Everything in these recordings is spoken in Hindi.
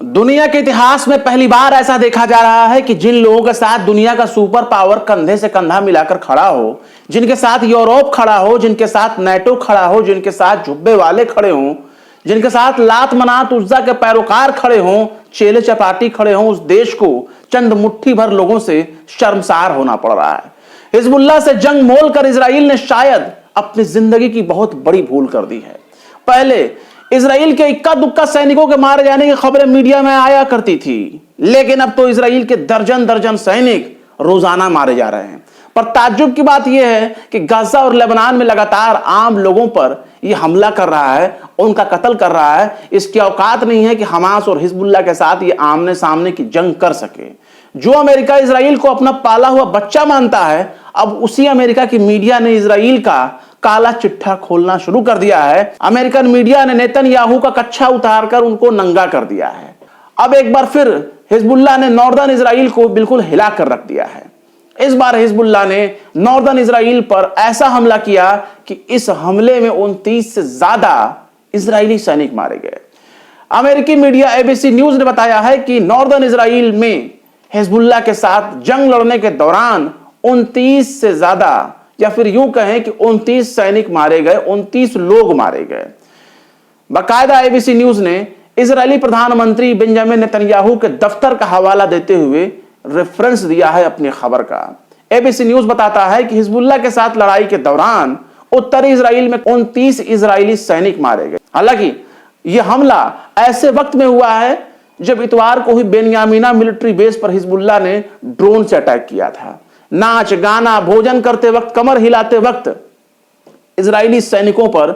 दुनिया के इतिहास में पहली बार ऐसा देखा जा रहा है कि जिन लोगों के साथ दुनिया का सुपर पावर कंधे से कंधा मिलाकर खड़ा हो, जिनके साथ यूरोप खड़ा हो, जिनके साथ नाटो खड़ा हो, जिनके साथ जुब्बे वाले खड़े हों, जिनके साथ लात मनात उज्जा के पैरोकार खड़े हों, चेले चपाटी खड़े हों, उस देश को चंद मुट्ठी भर लोगों से शर्मसार होना पड़ रहा है। हिजबुल्लाह से जंग मोल कर इजराइल ने शायद अपनी जिंदगी की बहुत बड़ी भूल कर दी है। पहले इजराइल के इक्का दुक्का सैनिकों के मारे जाने की खबरें मीडिया में आया करती थी, लेकिन अब तो इजराइल के दर्जन दर्जन सैनिक रोजाना मारे जा रहे हैं। पर ताज्जुब की बात यह है कि गाजा और लेबनान में लगातार आम लोगों पर यह हमला कर रहा है, उनका कत्ल कर रहा है। इसकी औकात नहीं है कि हमास और हिजबुल्लाह के साथ ये आमने सामने की जंग कर सके। जो अमेरिका इजराइल को अपना पाला हुआ बच्चा मानता है, अब उसी अमेरिका की मीडिया ने इजराइल का काला चिट्ठा खोलना शुरू कर दिया है। अमेरिकन मीडिया ने नेतन्याहू का कच्छा उतारकर उनको नंगा कर दिया है। अब एक बार फिर हिजबुल्लाह ने नॉर्दर्न इजराइल को बिल्कुल हिला कर रख दिया है। इस बार हिजबुल्लाह ने नॉर्दर्न इजराइल पर ऐसा हमला किया कि इस हमले में 29 से ज्यादा इजरायली सैनिक मारे गए। अमेरिकी मीडिया एबीसी न्यूज ने बताया है कि नॉर्दर्न इजराइल में हिजबुल्लाह के साथ जंग लड़ने के दौरान 29 से ज्यादा, या फिर यूं कहें कि 29 सैनिक मारे गए, 29 लोग मारे गए। बाकायदा एबीसी न्यूज ने इजरायली प्रधानमंत्री बेंजामिन नेतन्याहू के दफ्तर का हवाला देते हुए रेफरेंस दिया है अपनी खबर का। एबीसी न्यूज बताता है कि हिजबुल्लाह के साथ लड़ाई के दौरान उत्तरी इजराइल में 29 इजरायली सैनिक मारे गए। हालांकि यह हमला ऐसे वक्त में हुआ है जब इतवार को ही बेनियामीना मिलिट्री बेस पर हिजबुल्लाह ने ड्रोन से अटैक किया था। नाच गाना, भोजन करते वक्त, कमर हिलाते वक्त इजरायली सैनिकों पर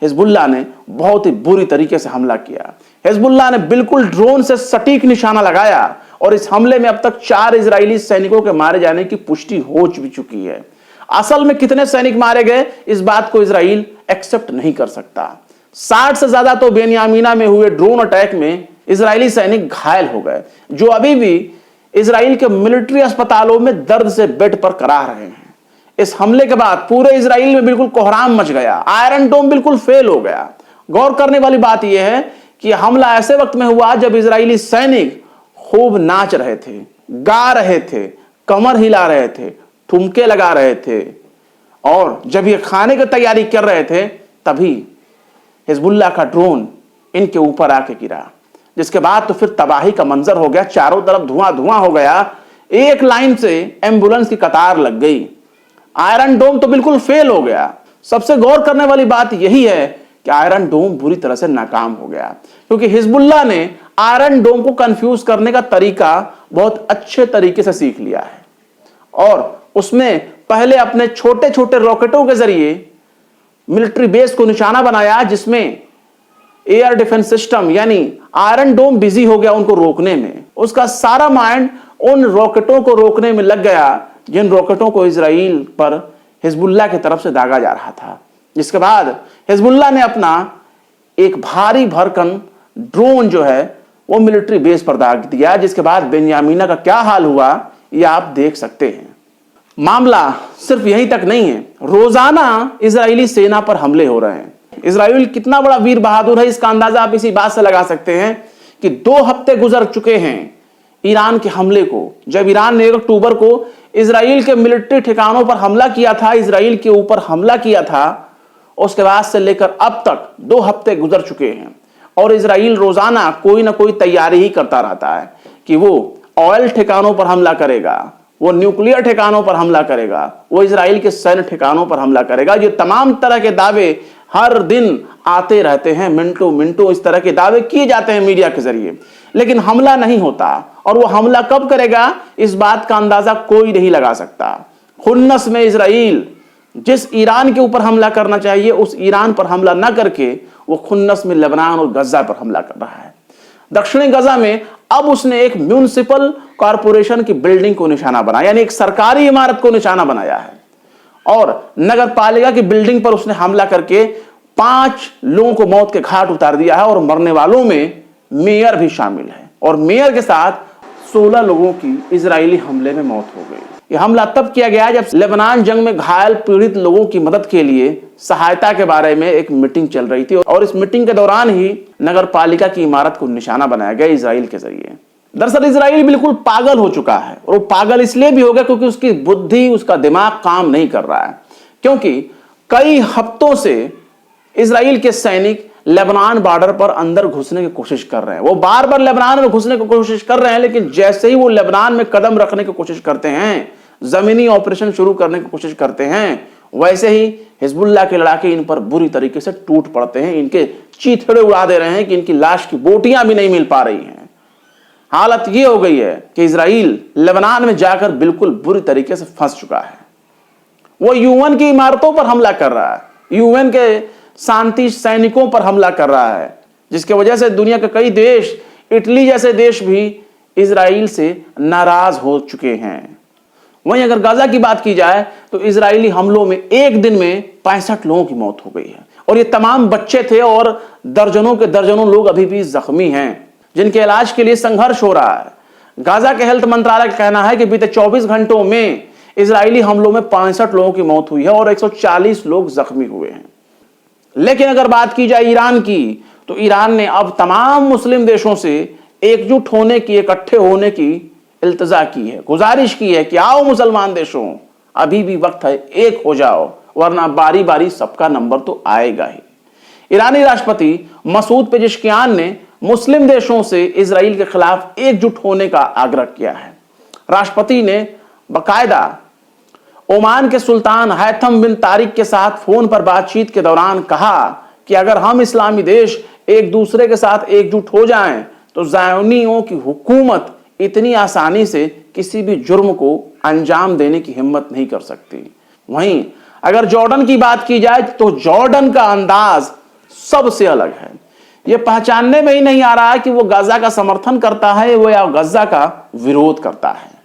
हिजबुल्लाह ने बहुत ही बुरी तरीके से हमला किया। हिजबुल्लाह ने बिल्कुल ड्रोन से सटीक निशाना लगाया और इस हमले में अब तक 4 इजरायली सैनिकों के मारे जाने की पुष्टि हो भी चुकी है। असल में कितने सैनिक मारे गए, इस बात को इजराइल एक्सेप्ट नहीं कर सकता। 60 से ज्यादा तो बेनियामीना में हुए ड्रोन अटैक में इजरायली सैनिक घायल हो गए, जो अभी भी इजराइल के मिलिट्री अस्पतालों में दर्द से बेड पर कराह रहे हैं। इस हमले के बाद पूरे इजराइल में बिल्कुल कोहराम मच गया, आयरन डोम बिल्कुल फेल हो गया। गौर करने वाली बात यह है कि हमला ऐसे वक्त में हुआ जब इजरायली सैनिक खूब नाच रहे थे, गा रहे थे, कमर हिला रहे थे, ठुमके लगा रहे थे, और जब ये खाने की तैयारी कर रहे थे तभी हिजबुल्लाह का ड्रोन इनके ऊपर आके गिरा, जिसके बाद तो फिर तबाही का मंजर हो गया। चारों तरफ धुआं धुआं हो गया, एक लाइन से एम्बुलेंस की कतार लग गई। आयरन डोम तो बिल्कुल फेल हो गया। सबसे गौर करने वाली बात यही है कि आयरन डोम बुरी तरह से नाकाम हो गया, क्योंकि हिजबुल्लाह ने आयरन डोम को कंफ्यूज करने का तरीका बहुत अच्छे तरीके से सीख लिया है और उसने पहले अपने छोटे छोटे रॉकेटों के जरिए मिलिट्री बेस को निशाना बनाया, जिसमें एयर डिफेंस सिस्टम यानी आयरन डोम बिजी हो गया उनको रोकने में। उसका सारा माइंड उन रॉकेटों को रोकने में लग गया जिन रॉकेटों को इजराइल पर हिजबुल्लाह की तरफ से दागा जा रहा था। जिसके बाद हिजबुल्लाह ने अपना एक भारी भरकम ड्रोन जो है वो मिलिट्री बेस पर दाग दिया, जिसके बाद बेनियामीना का क्या हाल हुआ ये आप देख सकते हैं। मामला सिर्फ यहीं तक नहीं है, रोजाना इजरायली सेना पर हमले हो रहे हैं। इजराइल कितना बड़ा वीर बहादुर है, इसका अंदाजा आप इसी बात से लगा सकते हैं कि 2 हफ्ते गुजर चुके हैं ईरान के हमले को। जब ईरान ने 1 अक्टूबर को इजराइल के मिलिट्री ठिकानों पर हमला किया था, इजराइल के ऊपर हमला किया था, उसके बाद से लेकर अब तक 2 हफ्ते गुजर चुके हैं और इजराइल रोजाना कोई ना कोई तैयारी ही करता रहता है कि वो ऑयल ठिकानों पर हमला करेगा, वो न्यूक्लियर ठिकानों पर हमला करेगा, वो इजराइल के सैन्य ठिकानों पर हमला करेगा। ये तमाम तरह के दावे हर दिन आते रहते हैं, मिनटों मिनटों इस तरह के दावे किए जाते हैं मीडिया के जरिए, लेकिन हमला नहीं होता। और वो हमला कब करेगा इस बात का अंदाजा कोई नहीं लगा सकता। खुन्नस में इजराइल जिस ईरान के ऊपर हमला करना चाहिए उस ईरान पर हमला न करके वो खुन्नस में लेबनान और गजा पर हमला कर रहा है। दक्षिणी गजा में अब उसने एक म्यूनिसिपल कॉरपोरेशन की बिल्डिंग को निशाना बनाया, यानी एक सरकारी इमारत को निशाना बनाया है, और नगर पालिका की बिल्डिंग पर उसने हमला करके 5 लोगों को मौत के घाट उतार दिया है और मरने वालों में मेयर भी शामिल है और मेयर के साथ 16 लोगों की इजरायली हमले में मौत हो गई। ये हमला तब किया गया जब लेबनान जंग में घायल पीड़ित लोगों की मदद के लिए सहायता के बारे में एक मीटिंग चल रही थी और इस मीटिंग के दौरान ही नगर पालिका की इमारत को निशाना बनाया गया इजराइल के जरिए। दरअसल इजराइल बिल्कुल पागल हो चुका है और वो पागल इसलिए भी हो गया क्योंकि उसकी बुद्धि, उसका दिमाग काम नहीं कर रहा है। क्योंकि कई हफ्तों से इजराइल के सैनिक लेबनान बॉर्डर पर अंदर घुसने की कोशिश कर रहे हैं। वो बार बार लेबनान में घुसने की कोशिश कर रहे हैं, लेकिन जैसे ही वो लेबनान में कदम रखने की कोशिश करते हैं, जमीनी ऑपरेशन शुरू करने की कोशिश करते हैं, वैसे ही हिजबुल्लाह के लड़ाके इन पर बुरी तरीके से टूट पड़ते हैं। इनके चीथड़े उड़ा दे रहे हैं कि इनकी लाश की बोटियां भी नहीं मिल पा रही हैं। हालत ये हो गई है कि इजराइल लेबनान में जाकर बिल्कुल बुरी तरीके से फंस चुका है। वो यूएन की इमारतों पर हमला कर रहा है, यूएन के शांति सैनिकों पर हमला कर रहा है, जिसके वजह से दुनिया के कई देश, इटली जैसे देश भी इजराइल से नाराज हो चुके हैं। वहीं अगर गाजा की बात की जाए तो इजरायली हमलों में एक दिन में 65 लोगों की मौत हो गई है और ये तमाम बच्चे थे और दर्जनों के दर्जनों लोग अभी भी जख्मी हैं, जिनके इलाज के लिए संघर्ष हो रहा है। गाजा के हेल्थ मंत्रालय का कहना है कि बीते 24 घंटों में इजरायली हमलों में 65 लोगों की मौत हुई है और 140 लोग जख्मी हुए हैं। लेकिन अगर बात की जाए ईरान की, तो ईरान ने अब तमाम मुस्लिम देशों से एकजुट होने की, इकट्ठे होने की इल्तिजा की है, गुजारिश की है कि आओ मुसलमान देशों, अभी भी वक्त है, एक हो जाओ, वरना बारी बारी सबका नंबर तो आएगा ही। ईरानी राष्ट्रपति मसूद पेजेश्कियान ने मुस्लिम देशों से इजराइल के खिलाफ एकजुट होने का आग्रह किया है। राष्ट्रपति ने बाकायदा ओमान के सुल्तान हैथम बिन तारिक के साथ फोन पर बातचीत के दौरान कहा कि अगर हम इस्लामी देश एक दूसरे के साथ एकजुट हो जाएं तो ज़ायोनियों की हुकूमत इतनी आसानी से किसी भी जुर्म को अंजाम देने की हिम्मत नहीं कर सकती। वहीं अगर जॉर्डन की बात की जाए तो जॉर्डन का अंदाज सबसे अलग है। यह पहचानने में ही नहीं आ रहा है कि वो गाजा का समर्थन करता है वो या गाजा का विरोध करता है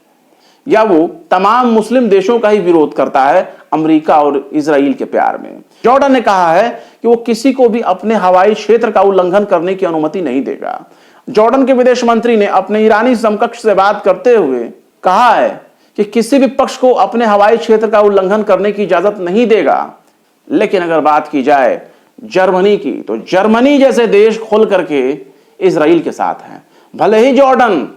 या वो तमाम मुस्लिम देशों का ही विरोध करता है अमेरिका और इजराइल के प्यार में। जॉर्डन ने कहा है कि वो किसी को भी अपने हवाई क्षेत्र का उल्लंघन करने की अनुमति नहीं देगा। जॉर्डन के विदेश मंत्री ने अपने ईरानी समकक्ष से बात करते हुए कहा है कि किसी भी पक्ष को अपने हवाई क्षेत्र का उल्लंघन करने की इजाजत नहीं देगा। लेकिन अगर बात की जाए जर्मनी की, तो जर्मनी जैसे देश खुल करके इजराइल के साथ है। भले ही जॉर्डन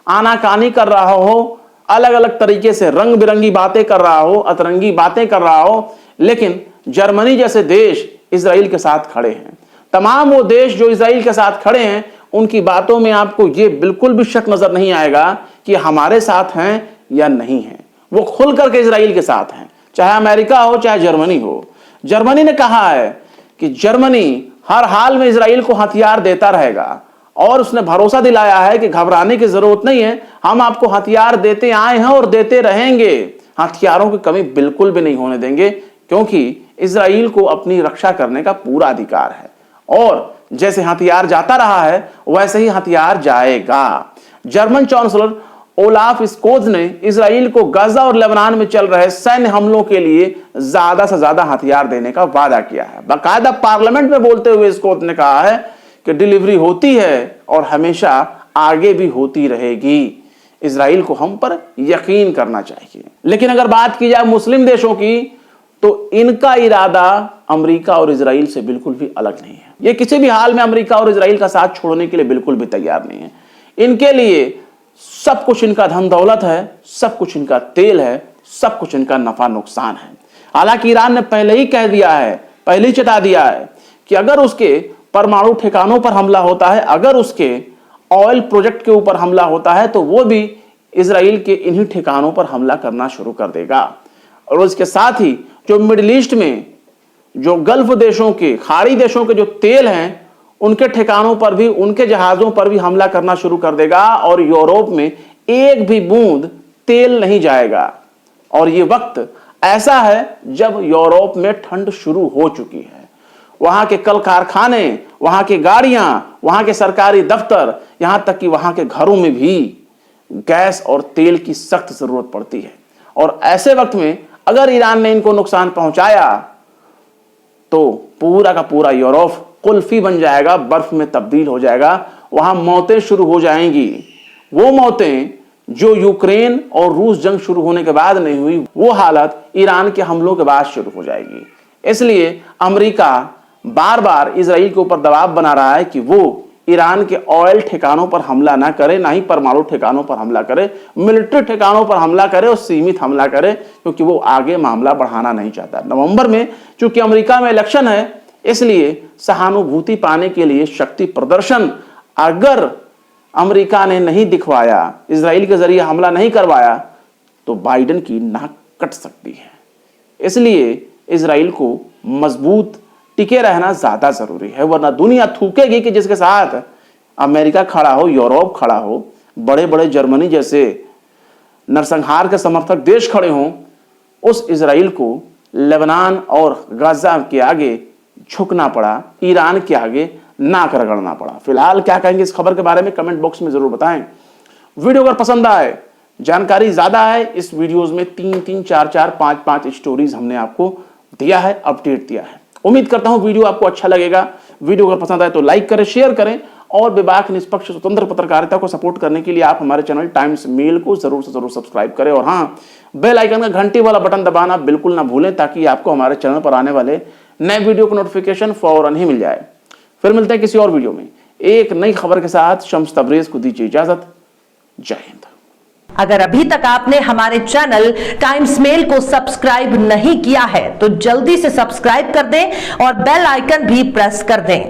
आनाकानी कर रहा हो, अलग अलग तरीके से रंग बिरंगी बातें कर रहा हो, अतरंगी बातें कर रहा हो, लेकिन जर्मनी जैसे देश इजराइल के साथ खड़े हैं। तमाम वो देश जो इजराइल के साथ खड़े हैं, उनकी बातों में आपको ये बिल्कुल भी शक नजर नहीं आएगा कि हमारे साथ हैं या नहीं हैं। वो खुल करके इजराइल के साथ हैं, चाहे अमेरिका हो चाहे जर्मनी हो। जर्मनी ने कहा है कि जर्मनी हर हाल में इजराइल को हथियार देता रहेगा और उसने भरोसा दिलाया है कि घबराने की जरूरत नहीं है, हम आपको हथियार देते आए हैं और देते रहेंगे। हथियारों की कमी बिल्कुल भी नहीं होने देंगे, क्योंकि इजराइल को अपनी रक्षा करने का पूरा अधिकार है और जैसे हथियार जाता रहा है वैसे ही हथियार जाएगा। जर्मन चांसलर ओलाफ स्कोल्ज ने इजराइल को गाजा और लेबनान में चल रहे सैन्य हमलों के लिए ज्यादा से ज्यादा हथियार देने का वादा किया है। बाकायदा पार्लियामेंट में बोलते हुए स्कोल्ज ने कहा है कि डिलीवरी होती है और हमेशा आगे भी होती रहेगी। इजराइल को हम पर यकीन करना चाहिए। लेकिन अगर बात की जाए मुस्लिम देशों की, तो इनका इरादा अमेरिका और इजराइल से बिल्कुल भी अलग नहीं है। ये किसी भी हाल में अमेरिका और इजराइल का साथ छोड़ने के लिए बिल्कुल भी तैयार नहीं है। इनके लिए सब कुछ इनका धन दौलत है, सब कुछ इनका तेल है, सब कुछ इनका नफा नुकसान है। हालांकि ईरान ने पहले ही कह दिया है, पहले ही चेता दिया है कि अगर उसके परमाणु ठिकानों पर हमला होता है, अगर उसके ऑयल प्रोजेक्ट के ऊपर हमला होता है, तो वो भी इजराइल के इन्हीं ठिकानों पर हमला करना शुरू कर देगा। और उसके साथ ही जो मिडिल ईस्ट में जो गल्फ देशों के, खाड़ी देशों के जो तेल हैं, उनके ठिकानों पर भी, उनके जहाजों पर भी हमला करना शुरू कर देगा और यूरोप में एक भी बूंद तेल नहीं जाएगा। और ये वक्त ऐसा है जब यूरोप में ठंड शुरू हो चुकी है। वहां के कल कारखाने, वहां की गाड़ियां, वहां के सरकारी दफ्तर, यहां तक कि वहां के घरों में भी गैस और तेल की सख्त जरूरत पड़ती है। और ऐसे वक्त में अगर ईरान ने इनको नुकसान पहुंचाया तो पूरा का पूरा यूरोप कुल्फी बन जाएगा, बर्फ में तब्दील हो जाएगा। वहां मौतें शुरू हो जाएंगी, वो मौतें जो यूक्रेन और रूस जंग शुरू होने के बाद नहीं हुई, वो हालत ईरान के हमलों के बाद शुरू हो जाएगी। इसलिए अमेरिका बार बार इजराइल के ऊपर दबाव बना रहा है कि वो ईरान के ऑयल ठिकानों पर हमला ना करे, ना ही परमाणु ठिकानों पर हमला करे, मिलिट्री ठिकानों पर हमला करे और सीमित हमला करे, क्योंकि वो आगे मामला बढ़ाना नहीं चाहता। नवंबर में चूंकि अमेरिका में इलेक्शन है, इसलिए सहानुभूति पाने के लिए शक्ति प्रदर्शन अगर अमेरिका ने नहीं दिखवाया, इजराइल के जरिए हमला नहीं करवाया, तो बाइडेन की नाक कट सकती है। इसलिए इजराइल को मजबूत टिके रहना ज्यादा जरूरी है, वरना दुनिया थूकेगी कि जिसके साथ अमेरिका खड़ा हो, यूरोप खड़ा हो, बड़े बड़े जर्मनी जैसे नरसंहार के समर्थक देश खड़े हों, उस इजराइल को लेबनान और गाजा के आगे झुकना पड़ा, ईरान के आगे नाक रगड़ना पड़ा। फिलहाल क्या कहेंगे इस खबर के बारे में कमेंट बॉक्स में जरूर बताएं। वीडियो अगर पसंद आए, जानकारी ज्यादा है, इस वीडियोस में 3-3, 4-4, 5-5 स्टोरीज हमने आपको दिया है, अपडेट दिया है। उम्मीद करता हूं वीडियो आपको अच्छा लगेगा। वीडियो अगर पसंद आए तो लाइक करें, शेयर करें और बेबाक निष्पक्ष स्वतंत्र पत्रकारिता को सपोर्ट करने के लिए आप हमारे चैनल टाइम्स मेल को जरूर से जरूर सब्सक्राइब करें और हाँ, बेल आइकन का घंटी वाला बटन दबाना बिल्कुल ना भूलें, ताकि आपको हमारे चैनल पर आने वाले नए वीडियो का नोटिफिकेशन फौरन ही मिल जाए। फिर मिलते हैं किसी और वीडियो में एक नई खबर के साथ। शम्स तबरेज को दीजिए इजाजत। जय हिंद। अगर अभी तक आपने हमारे चैनल टाइम्स मेल को सब्सक्राइब नहीं किया है तो जल्दी से सब्सक्राइब कर दें और बेल आइकन भी प्रेस कर दें।